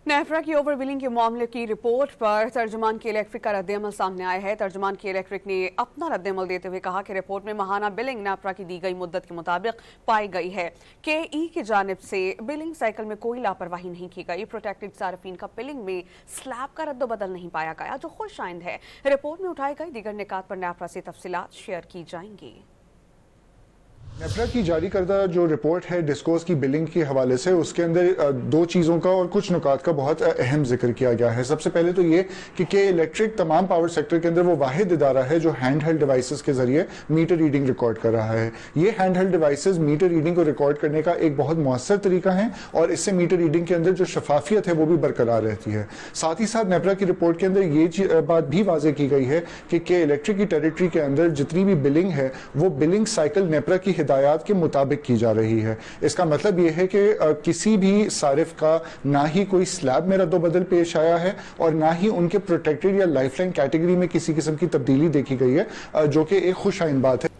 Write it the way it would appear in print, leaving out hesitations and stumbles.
नेफ्रा की over billing के मामले की रिपोर्ट पर तर्जुमान के इलेक्ट्रिक का रद्दअमल सामने आया है। तर्जुमान के इलेक्ट्रिक ने अपना रद्दअमल देते हुए कहा कि रिपोर्ट में माहाना बिलिंग नेफ्रा की दी गई मुद्दत के मुताबिक पाई गई है। KE की जानिब से बिलिंग साइकिल में कोई लापरवाही नहीं की गई। प्रोटेक्टेड सार्फिन का बिलिंग में स्लैब का रद्द-बदल नहीं पाया गया, जो खुश आइंद है। रिपोर्ट में उठाए गए दीगर निकात पर नेफ्रा से तफसीलात शेयर की जाएंगी। नेफ्रा की जारी करदा जो रिपोर्ट है डिस्कोस की बिलिंग के हवाले से, उसके अंदर दो चीज़ों का और कुछ नुकात का बहुत अहम जिक्र किया गया है। सबसे पहले तो ये कि के इलेक्ट्रिक तमाम पावर सेक्टर के अंदर वो वाहिद इदारा है जो हैंड हेल्ड डिवाइसेस के जरिए मीटर रीडिंग रिकॉर्ड कर रहा है। ये hand held devices meter reading को रिकॉर्ड करने का एक बहुत मौसर तरीका है और इससे मीटर रीडिंग के अंदर जो शफाफियत है वो भी बरकरार रहती है। साथ ही साथ नेफ्रा की रिपोर्ट के अंदर ये बात भी वाज़ेह की गई है कि के इलेक्ट्रिक की टेरिटरी के अंदर जितनी भी बिलिंग है वो बिलिंग साइकिल नेफ्रा की हिदायत के मुताबिक की जा रही है। इसका मतलब यह है कि किसी भी सारिफ का ना ही कोई स्लैब में रद्द-बदल पेश आया है और ना ही उनके प्रोटेक्टेड या लाइफलाइन कैटेगरी में किसी किस्म की तब्दीली देखी गई है, जो कि एक खुश आइन बात है।